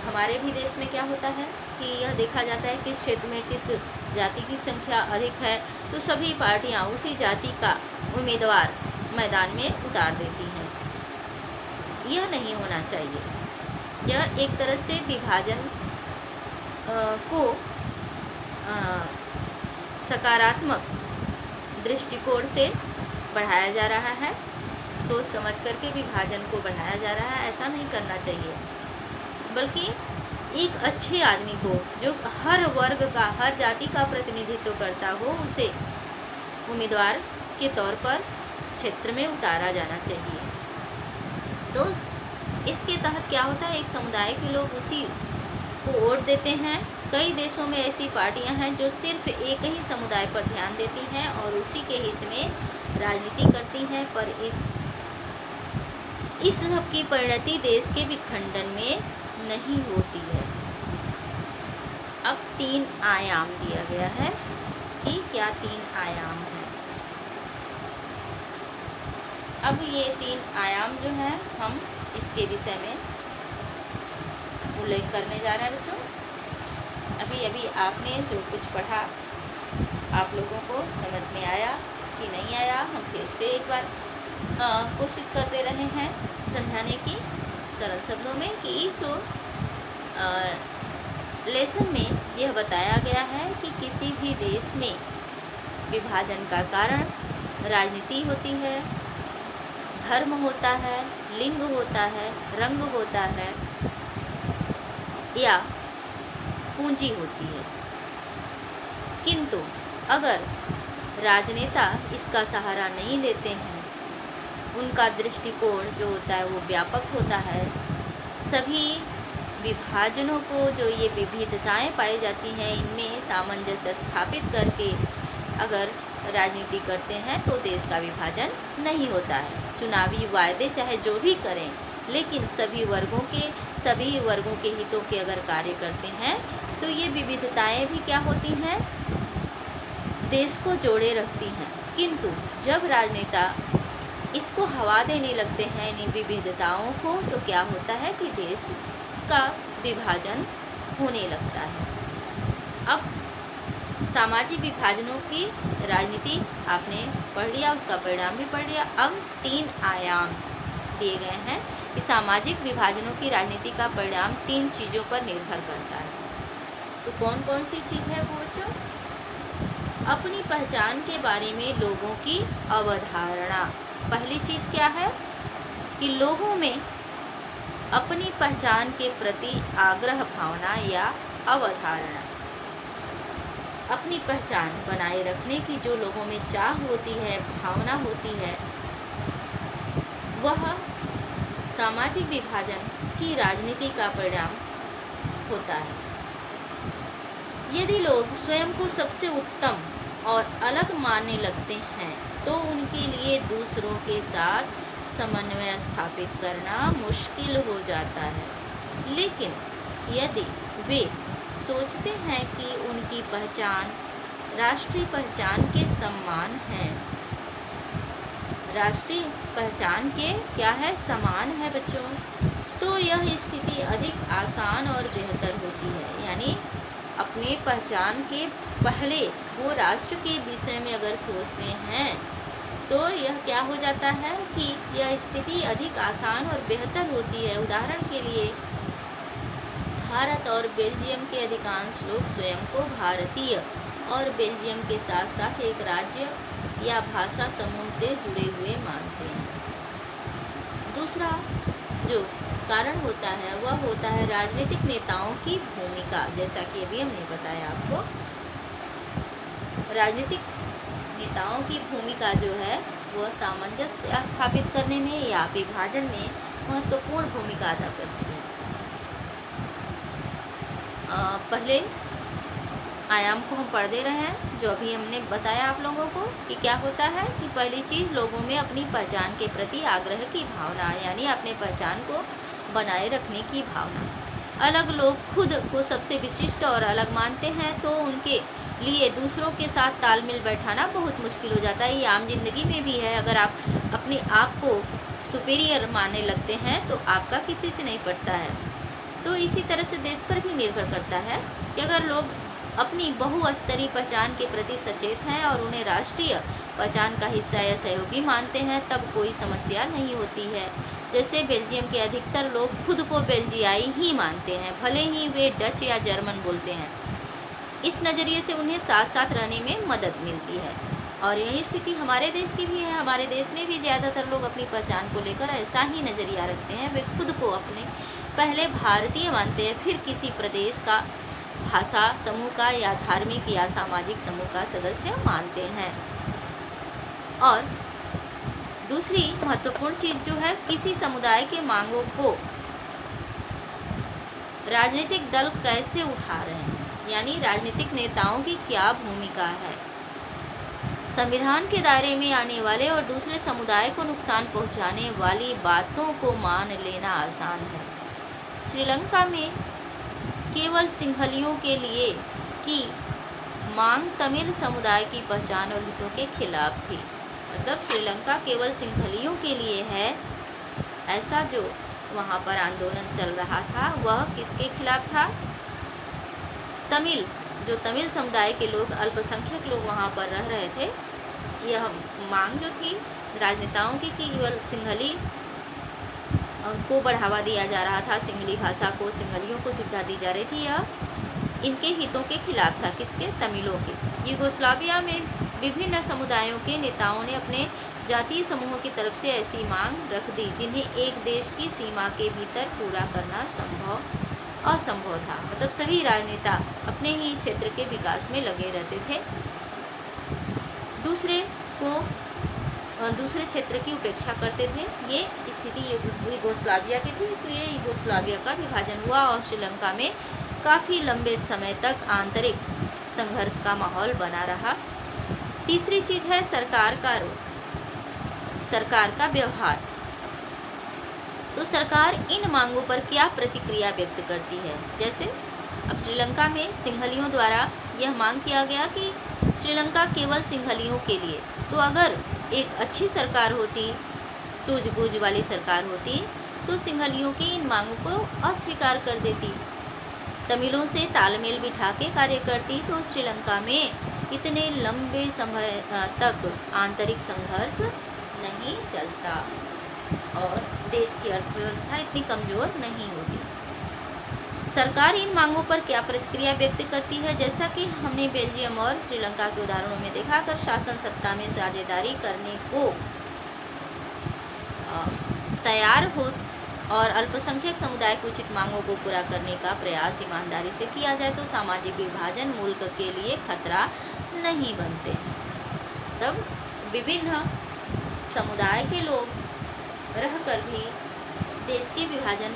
हमारे भी देश में क्या होता है कि यह देखा जाता है किस क्षेत्र में किस जाति की संख्या अधिक है तो सभी पार्टियां उसी जाति का उम्मीदवार मैदान में उतार देती हैं। यह नहीं होना चाहिए। यह एक तरह से विभाजन को सकारात्मक दृष्टिकोण से बढ़ाया जा रहा है। सोच समझ करके विभाजन को बढ़ाया जा रहा है, ऐसा नहीं करना चाहिए। बल्कि एक अच्छे आदमी को जो हर वर्ग का, हर जाति का प्रतिनिधित्व करता हो, उसे उम्मीदवार के तौर पर क्षेत्र में उतारा जाना चाहिए। तो इसके तहत क्या होता है, एक समुदाय के लोग उसी को वोट देते हैं। कई देशों में ऐसी पार्टियां हैं जो सिर्फ एक ही समुदाय पर ध्यान देती हैं और उसी के हित में राजनीति करती हैं, पर इस सब की परिणति देश के विखंडन में नहीं होती है। अब 3 आयाम दिया गया है कि क्या 3 आयाम है। अब ये 3 आयाम जो हैं हम इसके विषय में उल्लेख करने जा रहे हैं बच्चों। अभी आपने जो कुछ पढ़ा आप लोगों को समझ में आया कि नहीं आया, हम फिर से एक बार कोशिश करते रहे हैं समझाने की सरल शब्दों में कि इस लेसन में यह बताया गया है कि किसी भी देश में विभाजन का कारण राजनीति होती है, धर्म होता है, लिंग होता है, रंग होता है या पूंजी होती है। किंतु अगर राजनेता इसका सहारा नहीं लेते हैं, उनका दृष्टिकोण जो होता है वो व्यापक होता है, सभी विभाजनों को, जो ये विविधताएं पाई जाती हैं, इनमें सामंजस्य स्थापित करके अगर राजनीति करते हैं तो देश का विभाजन नहीं होता है। चुनावी वायदे चाहे जो भी करें, लेकिन सभी वर्गों के हितों के अगर कार्य करते हैं तो ये विविधताएं भी क्या होती हैं, देश को जोड़े रखती हैं। किंतु जब राजनेता इसको हवा देने लगते हैं इन विविधताओं को, तो क्या होता है कि देश का विभाजन होने लगता है। अब सामाजिक विभाजनों की राजनीति आपने पढ़ लिया, उसका परिणाम भी पढ़ लिया। अब 3 आयाम दिए गए हैं कि सामाजिक विभाजनों की राजनीति का परिणाम 3 चीज़ों पर निर्भर करता है। तो कौन कौन सी चीज़ है वो बच्चों? अपनी पहचान के बारे में लोगों की अवधारणा। पहली चीज़ क्या है कि लोगों में अपनी पहचान के प्रति आग्रह भावना या अवधारणा, अपनी पहचान बनाए रखने की जो लोगों में चाह होती है, भावना होती है, वह सामाजिक विभाजन की राजनीति का परिणाम होता है। यदि लोग स्वयं को सबसे उत्तम और अलग मानने लगते हैं तो उनके लिए दूसरों के साथ समन्वय स्थापित करना मुश्किल हो जाता है। लेकिन यदि वे सोचते हैं कि उनकी पहचान राष्ट्रीय पहचान के समान है, राष्ट्रीय पहचान के क्या है, समान है बच्चों, तो यह स्थिति अधिक आसान और बेहतर होती है। यानी अपने पहचान के पहले वो राष्ट्र के विषय में अगर सोचते हैं तो यह क्या हो जाता है कि यह स्थिति अधिक आसान और बेहतर होती है। उदाहरण के लिए भारत और बेल्जियम के अधिकांश लोग स्वयं को भारतीय और बेल्जियम के साथ साथ एक राज्य या भाषा समूह से जुड़े हुए मानते हैं। दूसरा जो कारण होता है वह होता है राजनीतिक नेताओं की भूमिका। जैसा कि अभी हमने बताया आपको, राजनीतिक नेताओं की भूमिका जो है वह सामंजस्य स्थापित करने में या विभाजन में महत्वपूर्ण भूमिका अदा करती है। पहले आयाम को हम पढ़ दे रहे हैं, जो अभी हमने बताया आप लोगों को कि क्या होता है कि पहली चीज़, लोगों में अपनी पहचान के प्रति आग्रह की भावना, यानी अपने पहचान को बनाए रखने की भावना। अलग लोग खुद को सबसे विशिष्ट और अलग मानते हैं तो उनके लिए दूसरों के साथ तालमेल बैठाना बहुत मुश्किल हो जाता है। ये आम जिंदगी में भी है। अगर आप अपने आप को सुपीरियर मानने लगते हैं तो आपका किसी से नहीं पटता है। तो इसी तरह से देश पर भी निर्भर करता है कि अगर लोग अपनी बहुस्तरीय पहचान के प्रति सचेत हैं और उन्हें राष्ट्रीय पहचान का हिस्सा या सहयोगी मानते हैं, तब कोई समस्या नहीं होती है। जैसे बेल्जियम के अधिकतर लोग खुद को बेल्जियाई ही मानते हैं, भले ही वे डच या जर्मन बोलते हैं। इस नज़रिए से उन्हें साथ साथ रहने में मदद मिलती है। और यही स्थिति हमारे देश की भी है। हमारे देश में भी ज़्यादातर लोग अपनी पहचान को लेकर ऐसा ही नज़रिया रखते हैं। वे खुद को अपने पहले भारतीय मानते हैं, फिर किसी प्रदेश का, भाषा समूह का या धार्मिक या सामाजिक समूह का सदस्य मानते हैं। और दूसरी महत्वपूर्ण चीज़ जो है, किसी समुदाय के मांगों को राजनीतिक दल कैसे उठा रहे हैं, यानी राजनीतिक नेताओं की क्या भूमिका है। संविधान के दायरे में आने वाले और दूसरे समुदाय को नुकसान पहुंचाने वाली बातों को मान लेना आसान है। श्रीलंका में केवल सिंहलियों के लिए की मांग तमिल समुदाय की पहचान और हितों के खिलाफ थी। मतलब श्रीलंका केवल सिंहलियों के लिए है, ऐसा जो वहाँ पर आंदोलन चल रहा था वह किसके खिलाफ था? तमिल समुदाय के लोग, अल्पसंख्यक लोग वहाँ पर रह रहे थे। यह मांग जो थी राजनेताओं की कि केवल सिंहली को बढ़ावा दिया जा रहा था, सिंहली भाषा को, सिंहलियों को सुविधा दी जा रही थी, यह इनके हितों के खिलाफ था। किसके? तमिलों के। यूगोस्लाविया में विभिन्न समुदायों के नेताओं ने अपने जातीय समूहों की तरफ से ऐसी मांग रख दी जिन्हें एक देश की सीमा के भीतर पूरा करना असंभव था। मतलब सभी राजनेता अपने ही क्षेत्र के विकास में लगे रहते थे, दूसरे क्षेत्र की उपेक्षा करते थे। ये स्थिति यूगोस्लाविया की थी, इसलिए यूगोस्लाविया का विभाजन हुआ और श्रीलंका में काफ़ी लंबे समय तक आंतरिक संघर्ष का माहौल बना रहा। तीसरी चीज़ है सरकार का व्यवहार। तो सरकार इन मांगों पर क्या प्रतिक्रिया व्यक्त करती है। जैसे अब श्रीलंका में सिंहलियों द्वारा यह मांग किया गया कि श्रीलंका केवल सिंहलियों के लिए। तो अगर एक अच्छी सरकार होती, सूझबूझ वाली सरकार होती, तो सिंहलियों की इन मांगों को अस्वीकार कर देती, तमिलों से तालमेल बिठा के कार्य करती, तो श्रीलंका में इतने लंबे समय तक आंतरिक संघर्ष नहीं चलता और देश की अर्थव्यवस्था इतनी कमज़ोर नहीं होती। सरकार इन मांगों पर क्या प्रतिक्रिया व्यक्त करती है। जैसा कि हमने बेल्जियम और श्रीलंका के उदाहरणों में देखा, कर शासन सत्ता में साझेदारी करने को तैयार हो और अल्पसंख्यक समुदाय की उचित मांगों को पूरा करने का प्रयास ईमानदारी से किया जाए तो सामाजिक विभाजन मुल्क के लिए खतरा नहीं बनते। तब विभिन्न समुदाय के लोग रहकर भी देश के विभाजन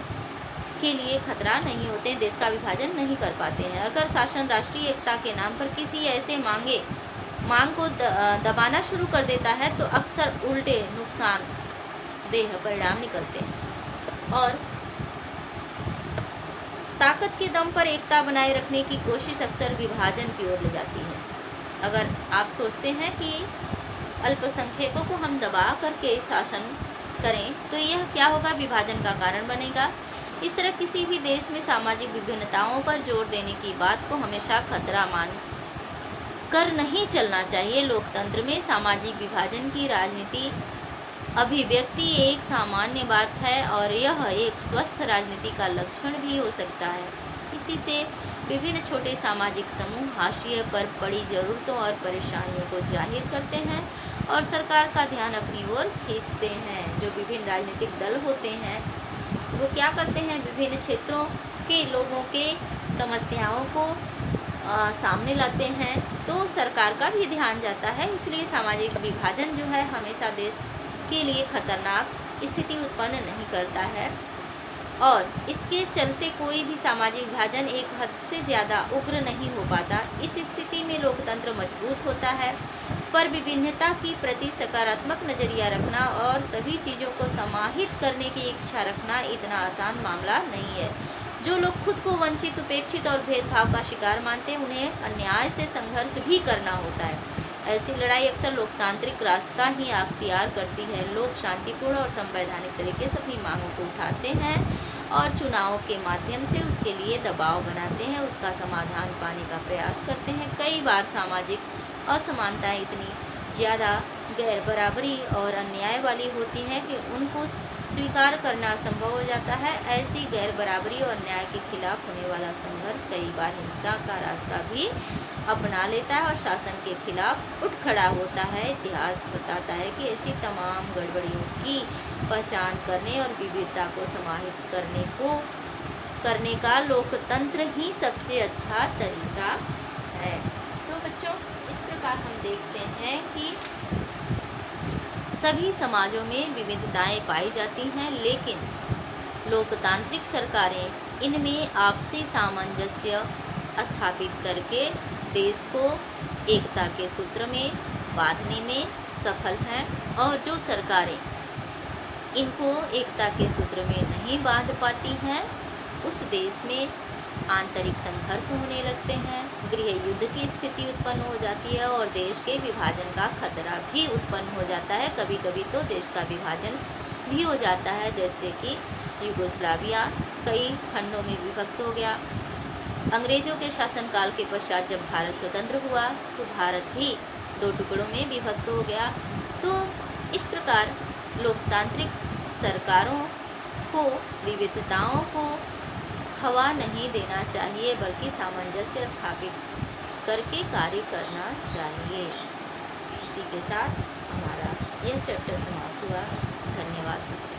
के लिए खतरा नहीं होते, देश का विभाजन नहीं कर पाते हैं। अगर शासन राष्ट्रीय एकता के नाम पर किसी ऐसे मांग को दबाना शुरू कर देता है तो अक्सर उल्टे नुकसानदेह परिणाम निकलते हैं और ताकत के दम पर एकता बनाए रखने की कोशिश अक्सर विभाजन की ओर ले जाती है। अगर आप सोचते हैं कि अल्पसंख्यकों को हम दबा करके शासन करें तो यह क्या होगा, विभाजन का कारण बनेगा। इस तरह किसी भी देश में सामाजिक विभिन्नताओं पर जोर देने की बात को हमेशा खतरा मान कर नहीं चलना चाहिए। लोकतंत्र में सामाजिक विभाजन की राजनीति अभिव्यक्ति एक सामान्य बात है और यह एक स्वस्थ राजनीति का लक्षण भी हो सकता है। इसी से विभिन्न छोटे सामाजिक समूह हाशिए पर पड़ी ज़रूरतों और परेशानियों को जाहिर करते हैं और सरकार का ध्यान अपनी ओर खींचते हैं। जो विभिन्न राजनीतिक दल होते हैं वो क्या करते हैं, विभिन्न क्षेत्रों के लोगों के समस्याओं को सामने लाते हैं, तो सरकार का भी ध्यान जाता है। इसलिए सामाजिक विभाजन जो है हमेशा देश के लिए खतरनाक स्थिति उत्पन्न नहीं करता है, और इसके चलते कोई भी सामाजिक विभाजन एक हद से ज़्यादा उग्र नहीं हो पाता। इस स्थिति में लोकतंत्र मजबूत होता है, पर विभिन्नता की प्रति सकारात्मक नज़रिया रखना और सभी चीज़ों को समाहित करने की इच्छा रखना इतना आसान मामला नहीं है। जो लोग खुद को वंचित, उपेक्षित और भेदभाव का शिकार मानते हैं, उन्हें अन्याय से संघर्ष भी करना होता है। ऐसी लड़ाई अक्सर लोकतांत्रिक रास्ता ही अख्तियार करती है। लोग शांतिपूर्ण और संवैधानिक तरीके से अपनी मांगों को उठाते हैं और चुनाव के माध्यम से उसके लिए दबाव बनाते हैं, उसका समाधान पाने का प्रयास करते हैं। कई बार सामाजिक असमानताएं इतनी ज़्यादा गैर बराबरी और अन्याय वाली होती हैं कि उनको स्वीकार करना असंभव हो जाता है। ऐसी गैर बराबरी और अन्याय के खिलाफ होने वाला संघर्ष कई बार हिंसा का रास्ता भी अपना लेता है और शासन के खिलाफ उठ खड़ा होता है। इतिहास बताता है कि ऐसी तमाम गड़बड़ियों की पहचान करने और विविधता को समाहित करने का लोकतंत्र ही सबसे अच्छा तरीका है। तो बच्चों, इस प्रकार हम देखते हैं कि सभी समाजों में विविधताएं पाई जाती हैं, लेकिन लोकतांत्रिक सरकारें इनमें आपसी सामंजस्य स्थापित करके देश को एकता के सूत्र में बांधने में सफल हैं, और जो सरकारें इनको एकता के सूत्र में नहीं बांध पाती हैं, उस देश में आंतरिक संघर्ष होने लगते हैं, गृह युद्ध की स्थिति उत्पन्न हो जाती है और देश के विभाजन का खतरा भी उत्पन्न हो जाता है। कभी कभी तो देश का विभाजन भी हो जाता है, जैसे कि यूगोस्लाविया कई खंडों में विभक्त हो गया। अंग्रेज़ों के शासनकाल के पश्चात जब भारत स्वतंत्र हुआ तो भारत भी 2 टुकड़ों में विभक्त हो गया। तो इस प्रकार लोकतांत्रिक सरकारों को विविधताओं को हवा नहीं देना चाहिए, बल्कि सामंजस्य स्थापित करके कार्य करना चाहिए। इसी के साथ हमारा यह चैप्टर समाप्त हुआ। धन्यवाद बच्चों।